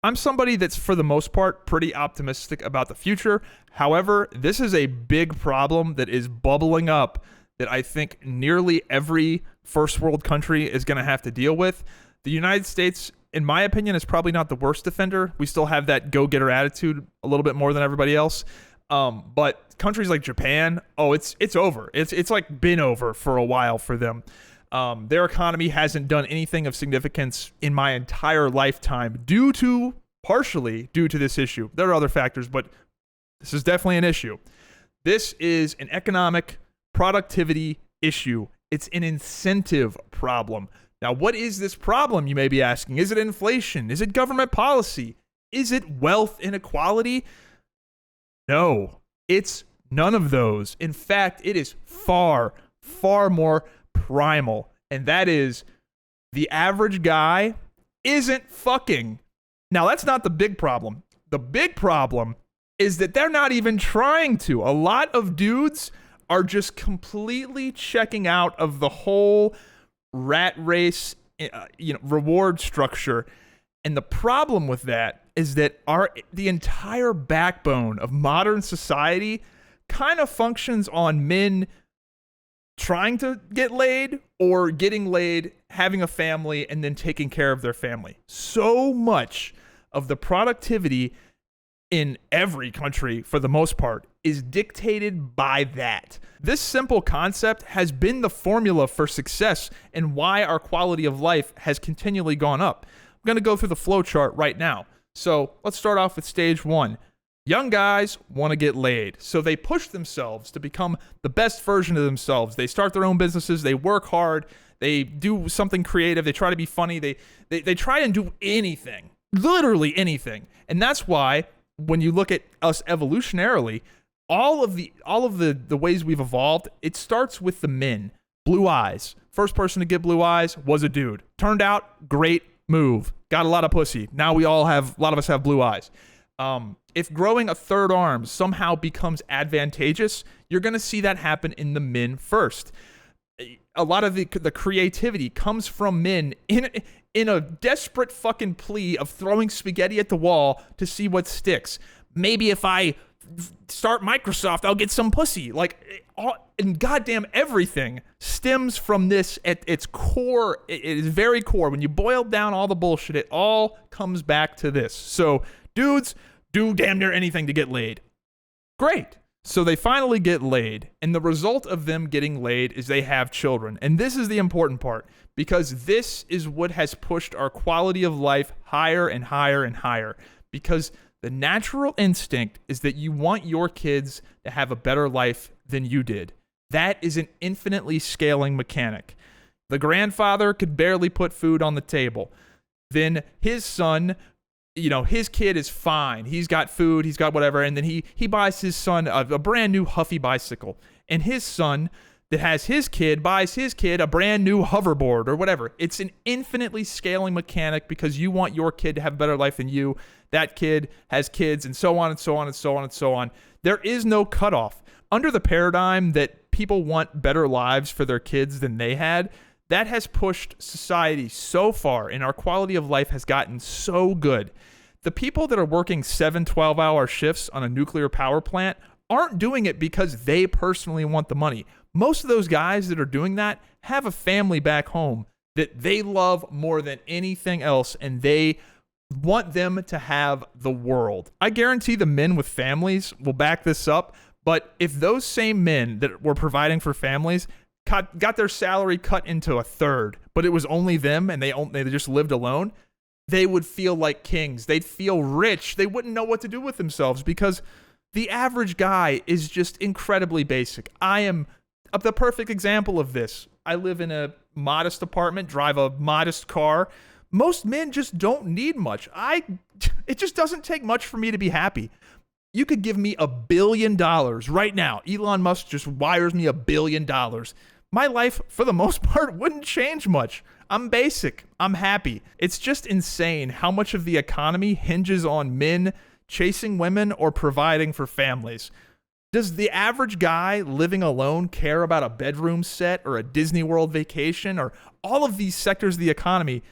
I'm somebody that's, for the most part, pretty optimistic about the future. However, this is a big problem that is bubbling up that I think nearly every first world country is going to have to deal with. The United States, in my opinion, is probably not the worst offender. We still have that go-getter attitude a little bit more than everybody else. But countries like Japan, it's over. It's like been over for a while for them. Their economy hasn't done anything of significance in my entire lifetime partially due to this issue. There are other factors, but this is definitely an issue. This is an economic productivity issue. It's an incentive problem. Now, what is this problem, you may be asking? Is it inflation? Is it government policy? Is it wealth inequality? No, it's none of those. In fact, it is far, far more primal, and that is the average guy isn't fucking. Now, that's not the big problem. The big problem is that they're not even trying to. A lot of dudes are just completely checking out of the whole rat race, reward structure. And the problem with that is that the entire backbone of modern society kind of functions on men trying to get laid or getting laid, having a family, and then taking care of their family. So much of the productivity in every country, for the most part, is dictated by that. This simple concept has been the formula for success and why our quality of life has continually gone up. I'm going to go through the flow chart right now. So let's start off with stage one. Young guys want to get laid, so they push themselves to become the best version of themselves. They start their own businesses, they work hard, they do something creative, they try to be funny, they try and do anything, literally anything. And that's why when you look at us evolutionarily, all of the ways we've evolved, it starts with the men. Blue eyes. First person to get blue eyes was a dude. Turned out, great move. Got a lot of pussy. Now a lot of us have blue eyes. If growing a third arm somehow becomes advantageous, you're going to see that happen in the men first. A lot of the creativity comes from men in a desperate fucking plea of throwing spaghetti at the wall to see what sticks. Maybe if I start Microsoft, I'll get some pussy. And goddamn everything stems from this at its core. It is very core. When you boil down all the bullshit, it all comes back to this. So dudes do damn near anything to get laid. Great. So they finally get laid, and the result of them getting laid is they have children. And this is the important part, because this is what has pushed our quality of life higher and higher and higher. Because the natural instinct is that you want your kids to have a better life than you did. That is an infinitely scaling mechanic. The grandfather could barely put food on the table. Then his son, his kid is fine. He's got food, he's got whatever, and then he buys his son a brand new Huffy bicycle. And his son that has his kid buys his kid a brand new hoverboard or whatever. It's an infinitely scaling mechanic because you want your kid to have a better life than you. That kid has kids, and so on and so on and so on and so on. There is no cutoff. Under the paradigm that people want better lives for their kids than they had, that has pushed society so far, and our quality of life has gotten so good. The people that are working 7 12-hour shifts on a nuclear power plant aren't doing it because they personally want the money. Most of those guys that are doing that have a family back home that they love more than anything else, and they want them to have the world. I guarantee the men with families will back this up, but if those same men that were providing for families got their salary cut into a third, but it was only them and they just lived alone, they would feel like kings. They'd feel rich. They wouldn't know what to do with themselves because the average guy is just incredibly basic. I am the perfect example of this. I live in a modest apartment, drive a modest car. Most men just don't need much. It just doesn't take much for me to be happy. You could give me $1 billion right now. Elon Musk just wires me $1 billion. My life, for the most part, wouldn't change much. I'm basic. I'm happy. It's just insane how much of the economy hinges on men chasing women or providing for families. Does the average guy living alone care about a bedroom set or a Disney World vacation or all of these sectors of the economy?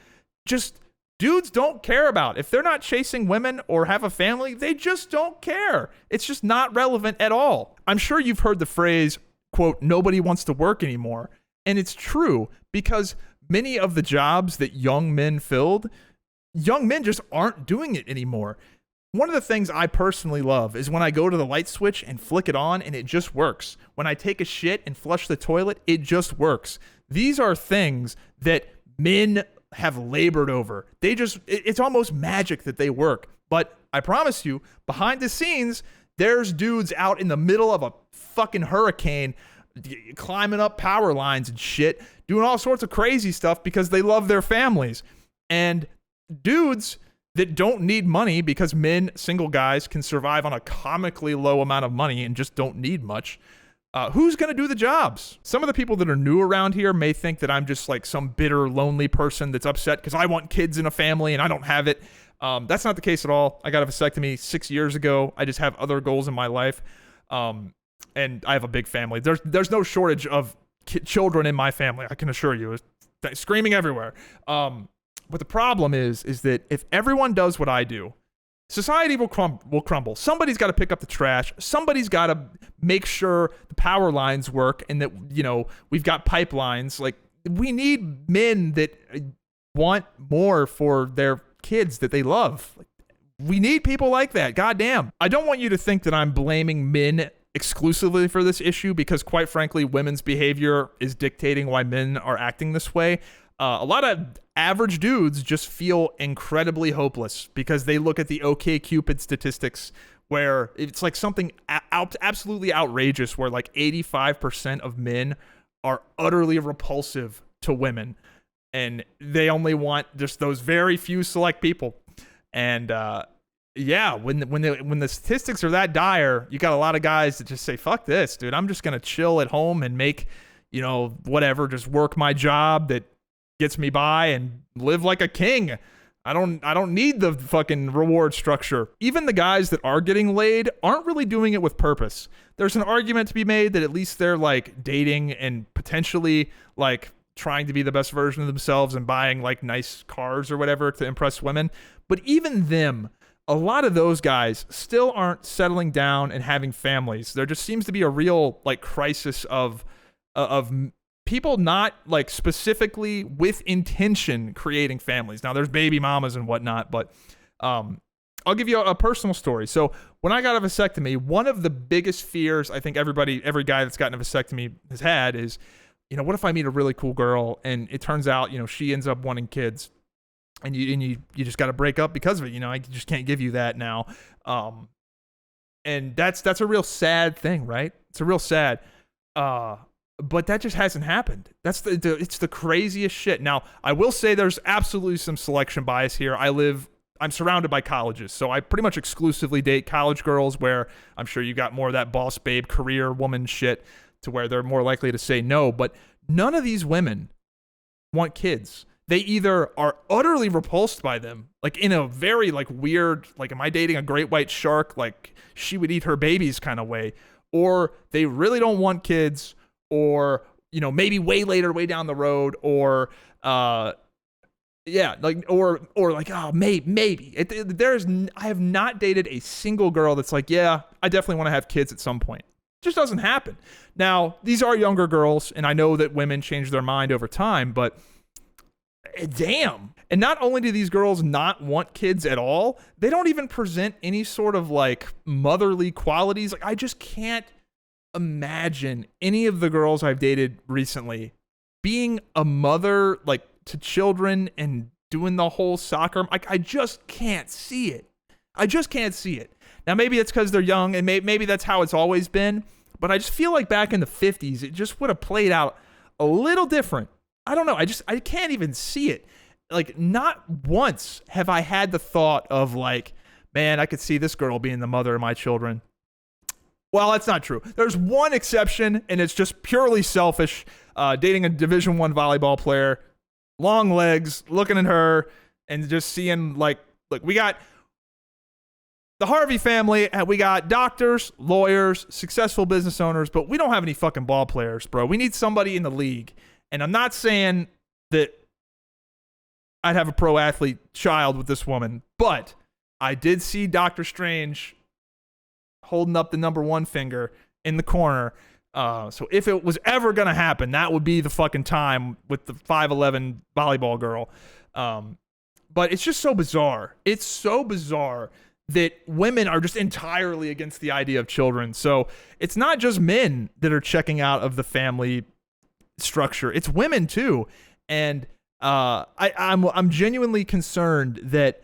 Just dudes don't care about. If they're not chasing women or have a family, they just don't care. It's just not relevant at all. I'm sure you've heard the phrase, quote, nobody wants to work anymore. And it's true, because many of the jobs that young men filled, young men just aren't doing it anymore. One of the things I personally love is when I go to the light switch and flick it on and it just works. When I take a shit and flush the toilet, it just works. These are things that men have labored over. It's almost magic that they work. But I promise you, behind the scenes, there's dudes out in the middle of a fucking hurricane climbing up power lines and shit, doing all sorts of crazy stuff because they love their families. And dudes that don't need money, because men, single guys, can survive on a comically low amount of money and just don't need much. Who's going to do the jobs? Some of the people that are new around here may think that I'm just like some bitter, lonely person that's upset because I want kids in a family and I don't have it. That's not the case at all. I got a vasectomy 6 years ago. I just have other goals in my life. And I have a big family. There's no shortage of children in my family, I can assure you. It's screaming everywhere. But the problem is that if everyone does what I do, society will crumble. Somebody's got to pick up the trash. Somebody's got to make sure the power lines work and that, we've got pipelines. Like, we need men that want more for their kids that they love. We need people like that. Goddamn. I don't want you to think that I'm blaming men exclusively for this issue, because quite frankly, women's behavior is dictating why men are acting this way. A lot of average dudes just feel incredibly hopeless because they look at the OkCupid statistics where it's like something absolutely outrageous, where like 85% of men are utterly repulsive to women, and they only want just those very few select people. And when the statistics are that dire, you got a lot of guys that just say, fuck this, dude. I'm just gonna chill at home and make, whatever, just work my job that gets me by and live like a king. I don't need the fucking reward structure. Even the guys that are getting laid aren't really doing it with purpose. There's an argument to be made that at least they're like dating and potentially like trying to be the best version of themselves and buying like nice cars or whatever to impress women. But even them, a lot of those guys still aren't settling down and having families. There just seems to be a real like crisis of people not like specifically with intention creating families. Now there's baby mamas and whatnot, but I'll give you a personal story. So when I got a vasectomy, one of the biggest fears I think every guy that's gotten a vasectomy has had is, what if I meet a really cool girl and it turns out, she ends up wanting kids, and you just got to break up because of it. I just can't give you that now. And that's a real sad thing, right? It's a real sad, but that just hasn't happened. It's the craziest shit. Now, I will say there's absolutely some selection bias here. I'm surrounded by colleges, so I pretty much exclusively date college girls, where I'm sure you got more of that boss babe career woman shit to where they're more likely to say no. But none of these women want kids. They either are utterly repulsed by them, like in a very like weird, like, am I dating a great white shark? Like, she would eat her babies kind of way, or they really don't want kids, or, maybe way later, way down the road, or, or like, oh, maybe. I have not dated a single girl that's like, yeah, I definitely want to have kids at some point. It just doesn't happen. Now, these are younger girls, and I know that women change their mind over time, but damn. And not only do these girls not want kids at all, they don't even present any sort of like motherly qualities. Like, I just can't imagine any of the girls I've dated recently being a mother, like, to children and doing the whole soccer. Like, I just can't see it. Now, maybe it's because they're young, and maybe that's how it's always been, but I just feel like back in the 50s, it just would have played out a little different. I don't know. I can't even see it. Like, not once have I had the thought of like, man, I could see this girl being the mother of my children. Well, that's not true. There's one exception, and it's just purely selfish. Dating a Division I volleyball player, long legs, looking at her, and just seeing like, look, we got the Harvey family, and we got doctors, lawyers, successful business owners, but we don't have any fucking ball players, bro. We need somebody in the league. And I'm not saying that I'd have a pro athlete child with this woman. But I did see Doctor Strange holding up the number 1 finger in the corner. So if it was ever going to happen, that would be the fucking time with the 5'11" volleyball girl. But it's just so bizarre. It's so bizarre that women are just entirely against the idea of children. So it's not just men that are checking out of the family structure. It's women too. And I'm genuinely concerned that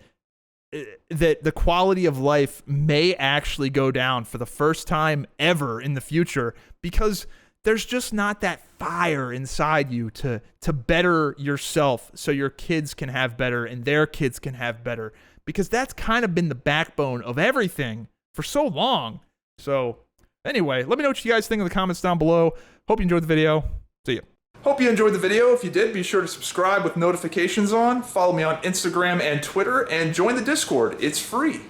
the quality of life may actually go down for the first time ever in the future, because there's just not that fire inside you to better yourself so your kids can have better and their kids can have better, because that's kind of been the backbone of everything for so long. So anyway, let me know what you guys think in the comments down below. Hope you enjoyed the video. See ya. Hope you enjoyed the video. If you did, be sure to subscribe with notifications on, follow me on Instagram and Twitter, and join the Discord. It's free.